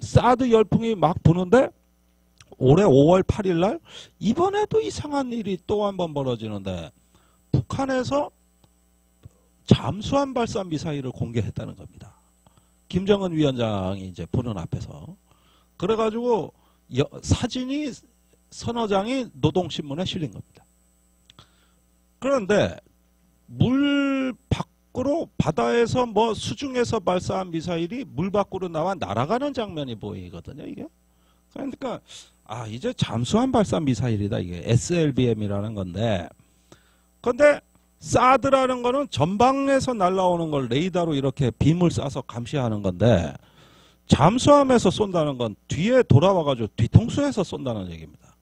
사드 열풍이 막 부는데 올해 5월 8일 날 이번에도 이상한 일이 또 한 번 벌어지는데 북한에서 잠수함 발사 미사일을 공개했다는 겁니다. 김정은 위원장이 이제 보는 앞에서. 그래가지고 사진이 서너 장이 노동신문에 실린 겁니다. 그런데 물 밖으로 바다에서 뭐 수중에서 발사한 미사일이 물 밖으로 나와 날아가는 장면이 보이거든요. 이게. 그러니까 이제 잠수함 발사 미사일이다. 이게 SLBM이라는 건데. 근데 사드라는 거는 전방에서 날아오는 걸 레이더로 이렇게 빔을 쏴서 감시하는 건데 잠수함에서 쏜다는 건 뒤에 돌아와가지고 뒤통수에서 쏜다는 얘기입니다.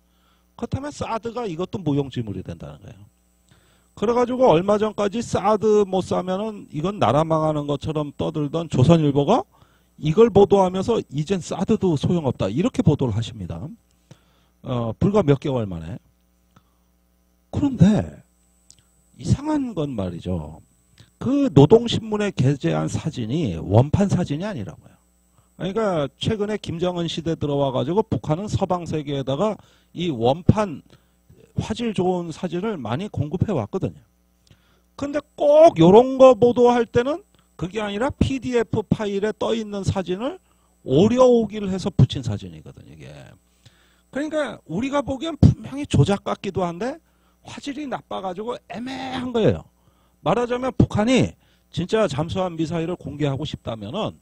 그렇다면 사드가 이것도 무용지물이 된다는 거예요. 그래가지고 얼마 전까지 사드 못 쏴면은 이건 나라 망하는 것처럼 떠들던 조선일보가 이걸 보도하면서 이젠 사드도 소용없다. 이렇게 보도를 하십니다. 불과 몇 개월 만에. 그런데 이상한 건 말이죠. 그 노동신문에 게재한 사진이 원판 사진이 아니라고요. 그러니까 최근에 김정은 시대 들어와가지고 북한은 서방 세계에다가 이 원판 화질 좋은 사진을 많이 공급해 왔거든요. 근데 꼭 이런 거 보도할 때는 그게 아니라 PDF 파일에 떠 있는 사진을 오려오기를 해서 붙인 사진이거든요. 이게. 그러니까 우리가 보기엔 분명히 조작 같기도 한데 화질이 나빠가지고 애매한 거예요. 말하자면 북한이 진짜 잠수함 미사일을 공개하고 싶다면은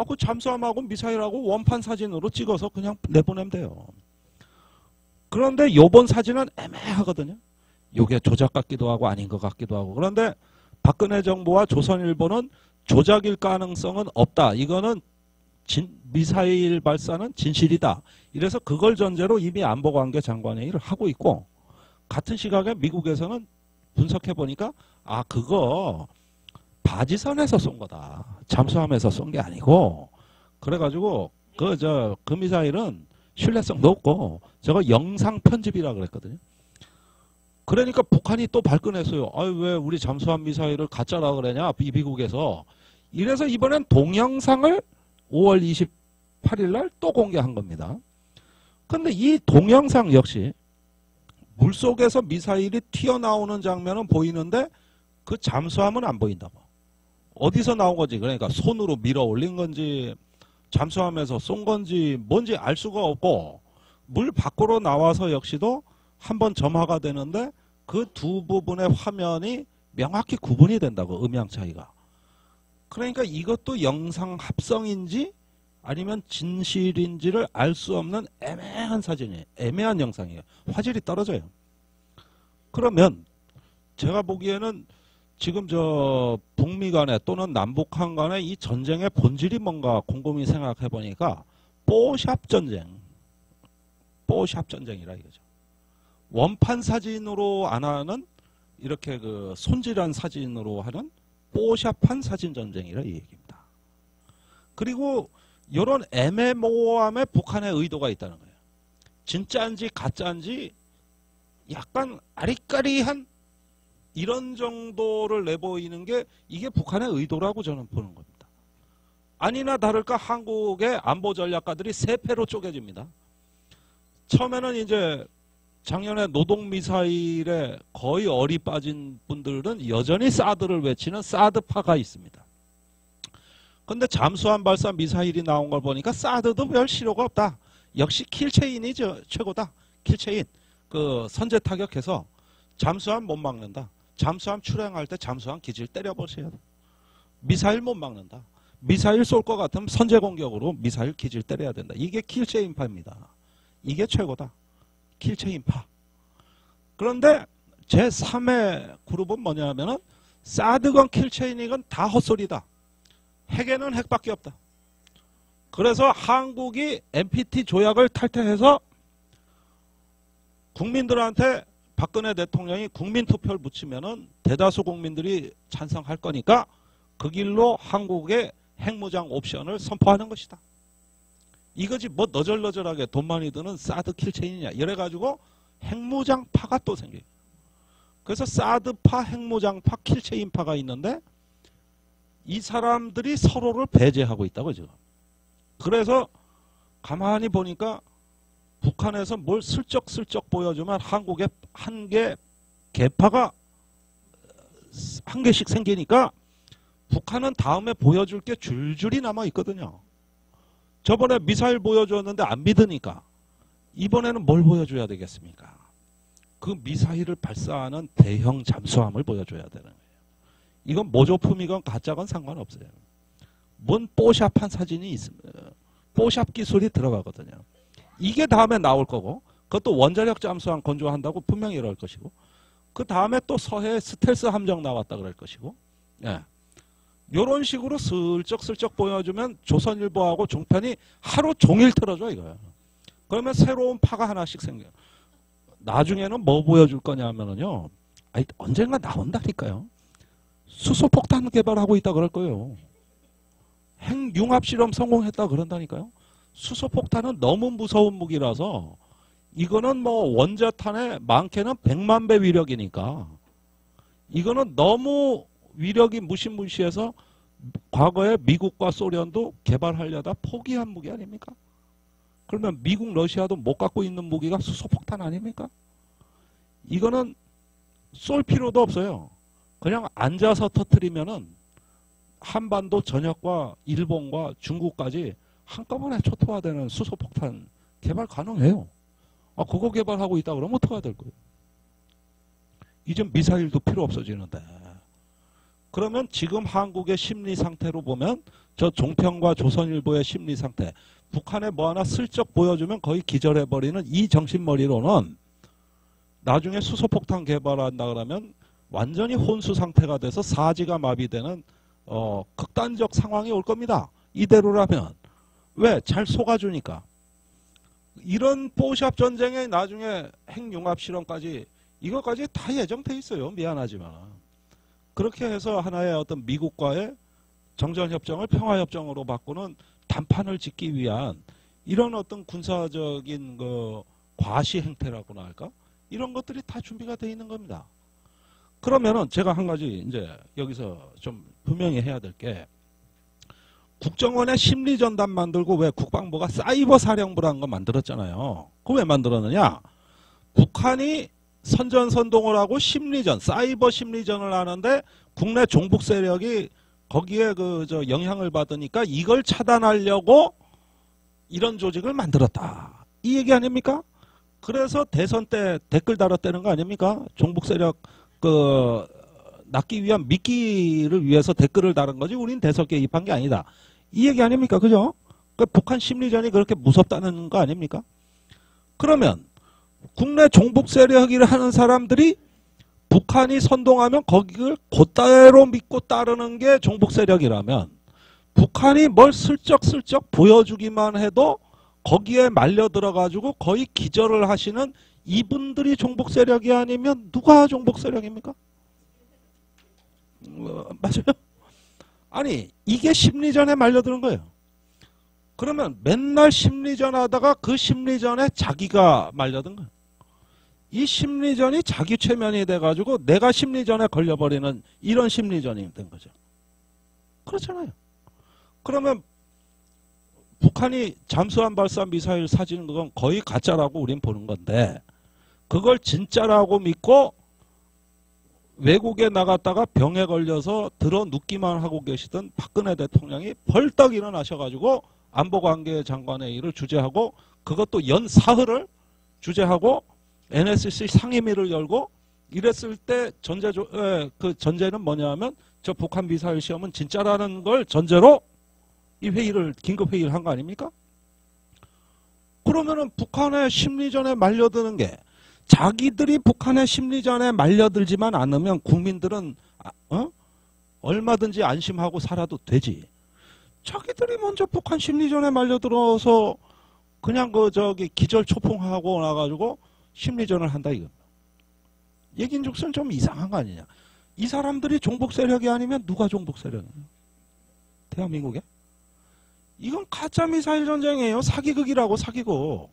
그 잠수함하고 미사일하고 원판 사진으로 찍어서 그냥 내보내면 돼요. 그런데 요번 사진은 애매하거든요. 요게 조작 같기도 하고 아닌 것 같기도 하고. 그런데 박근혜 정부와 조선일보는 조작일 가능성은 없다. 이거는 미사일 발사는 진실이다. 이래서 그걸 전제로 이미 안보관계 장관회의를 하고 있고 같은 시각에 미국에서는 분석해 보니까 그거 바지선에서 쏜 거다. 잠수함에서 쏜 게 아니고 그래가지고 그 미사일은 신뢰성도 없고 저거 영상 편집이라 그랬거든요. 그러니까 북한이 또 발끈했어요. 왜 우리 잠수함 미사일을 가짜라 그러냐 미국에서. 이래서 이번엔 동영상을 5월 28일 날 또 공개한 겁니다. 근데 이 동영상 역시 물속에서 미사일이 튀어나오는 장면은 보이는데 그 잠수함은 안 보인다고. 어디서 나온 건지 그러니까 손으로 밀어 올린 건지 잠수함에서 쏜 건지 뭔지 알 수가 없고 물 밖으로 나와서 역시도 한번 점화가 되는데 그 두 부분의 화면이 명확히 구분이 된다고 음향 차이가. 그러니까 이것도 영상 합성인지 아니면 진실인지를 알 수 없는 애매한 사진이에요. 애매한 영상이에요. 화질이 떨어져요. 그러면 제가 보기에는 지금 북미 간에 또는 남북한 간에 이 전쟁의 본질이 뭔가 곰곰이 생각해 보니까 뽀샵 전쟁이라 이거죠. 원판 사진으로 안 하는 이렇게 그 손질한 사진으로 하는 뽀샵한 사진 전쟁이라 이 얘기입니다. 그리고 이런 애매모호함에 북한의 의도가 있다는 거예요. 진짜인지 가짜인지 약간 아리까리한 이런 정도를 내보이는 게 이게 북한의 의도라고 저는 보는 겁니다. 아니나 다를까 한국의 안보 전략가들이 세 패로 쪼개집니다. 처음에는 이제 작년에 노동미사일에 거의 얼이 빠진 분들은 여전히 사드를 외치는 사드파가 있습니다. 근데 잠수함 발사 미사일이 나온 걸 보니까 사드도 별 실효가 없다. 역시 킬체인이 최고다. 킬체인. 그 선제 타격해서 잠수함 못 막는다. 잠수함 출항할 때 잠수함 기지를 때려버려야 돼. 미사일 못 막는다. 미사일 쏠 것 같으면 선제 공격으로 미사일 기지를 때려야 된다. 이게 킬체인파입니다. 이게 최고다. 킬체인파. 그런데 제3의 그룹은 뭐냐면은 사드건 킬체인이건 다 헛소리다. 핵에는 핵밖에 없다. 그래서 한국이 NPT 조약을 탈퇴해서 국민들한테 박근혜 대통령이 국민투표를 붙이면은 대다수 국민들이 찬성할 거니까 그 길로 한국의 핵무장 옵션을 선포하는 것이다. 이거지 뭐 너절너절하게 돈 많이 드는 사드 킬체인이냐. 이래가지고 핵무장파가 또 생겨요. 그래서 사드파, 핵무장파, 킬체인파가 있는데 이 사람들이 서로를 배제하고 있다고 지금. 그래서 가만히 보니까 북한에서 뭘 슬쩍슬쩍 보여주면 한국에 한 개 개파가 한 개씩 생기니까 북한은 다음에 보여줄 게 줄줄이 남아 있거든요. 저번에 미사일 보여줬는데 안 믿으니까 이번에는 뭘 보여줘야 되겠습니까? 그 미사일을 발사하는 대형 잠수함을 보여줘야 되는 거예요. 이건 모조품이건 가짜건 상관없어요. 뭔 뽀샵한 사진이 있습니다. 뽀샵 기술이 들어가거든요. 이게 다음에 나올 거고, 그것도 원자력 잠수함 건조한다고 분명히 이럴 것이고, 그 다음에 또 서해 스텔스 함정 나왔다 그럴 것이고, 예. 요런 식으로 슬쩍슬쩍 보여주면 조선일보하고 종편이 하루 종일 틀어줘 이거야. 그러면 새로운 파가 하나씩 생겨요. 나중에는 뭐 보여줄 거냐면요. 아니, 언젠가 나온다니까요. 수소폭탄 개발하고 있다 그럴 거예요. 핵융합실험 성공했다 그런다니까요. 수소폭탄은 너무 무서운 무기라서 이거는 뭐 원자탄의 많게는 100만 배 위력이니까 이거는 너무 위력이 무시무시해서 과거에 미국과 소련도 개발하려다 포기한 무기 아닙니까? 그러면 미국, 러시아도 못 갖고 있는 무기가 수소폭탄 아닙니까? 이거는 쏠 필요도 없어요. 그냥 앉아서 터뜨리면은 한반도 전역과 일본과 중국까지 한꺼번에 초토화되는 수소폭탄 개발 가능해요. 아, 그거 개발하고 있다 그러면 어떡해야 될 거예요? 이제 미사일도 필요 없어지는데. 그러면 지금 한국의 심리 상태로 보면 저 종편과 조선일보의 심리 상태, 북한에 뭐 하나 슬쩍 보여주면 거의 기절해버리는 이 정신머리로는 나중에 수소폭탄 개발한다 그러면 완전히 혼수 상태가 돼서 사지가 마비되는 극단적 상황이 올 겁니다. 이대로라면. 왜? 잘 속아주니까. 이런 뽀샵 전쟁에 나중에 핵융합 실험까지 이것까지 다 예정돼 있어요. 미안하지만. 그렇게 해서 하나의 어떤 미국과의 정전협정을 평화협정으로 바꾸는 단판을 짓기 위한 이런 어떤 군사적인 그 과시 행태라고나 할까? 이런 것들이 다 준비가 돼 있는 겁니다. 그러면은 제가 한 가지 이제 여기서 좀 분명히 해야 될 게 국정원의 심리전단 만들고 왜 국방부가 사이버 사령부라는 거 만들었잖아요. 그거 왜 만들었느냐? 북한이 선전선동을 하고 심리전, 사이버 심리전을 하는데 국내 종북 세력이 거기에 영향을 받으니까 이걸 차단하려고 이런 조직을 만들었다. 이 얘기 아닙니까? 그래서 대선 때 댓글 달았다는 거 아닙니까? 종북 세력 낚기 위한 미끼를 위해서 댓글을 달은 거지 우린 대선 개입한 게 아니다. 이 얘기 아닙니까? 그죠? 그러니까 북한 심리전이 그렇게 무섭다는 거 아닙니까? 그러면 국내 종북 세력을 하는 사람들이 북한이 선동하면 거기를 곧대로 믿고 따르는 게 종북 세력이라면 북한이 뭘 슬쩍슬쩍 보여주기만 해도 거기에 말려 들어가지고 거의 기절을 하시는 이분들이 종북 세력이 아니면 누가 종북 세력입니까? 맞아요? 아니 이게 심리전에 말려드는 거예요. 그러면 맨날 심리전 하다가 그 심리전에 자기가 말려든 거예요. 이 심리전이 자기 최면이 돼가지고 내가 심리전에 걸려버리는 이런 심리전이 된 거죠. 그렇잖아요. 그러면 북한이 잠수함 발사 미사일 사진 그건 거의 가짜라고 우린 보는 건데 그걸 진짜라고 믿고 외국에 나갔다가 병에 걸려서 들어 눕기만 하고 계시던 박근혜 대통령이 벌떡 일어나셔가지고 안보관계장관회의를 주재하고 그것도 연 사흘을 주재하고 NSC 상임위를 열고 이랬을 때 그 전제는 뭐냐 하면 저 북한 미사일 시험은 진짜라는 걸 전제로 이 회의를 긴급회의를 한 거 아닙니까? 그러면은 북한의 심리전에 말려드는 게 자기들이 북한의 심리전에 말려들지만 않으면 국민들은 얼마든지 안심하고 살아도 되지. 자기들이 먼저 북한 심리전에 말려들어서 그냥 기절초풍하고 나가지고 심리전을 한다 이겁니다. 얘긴즉슨 좀 이상한 거 아니냐. 이 사람들이 종북 세력이 아니면 누가 종북 세력이에요? 대한민국에? 이건 가짜 미사일 전쟁이에요. 사기극이라고 사기극.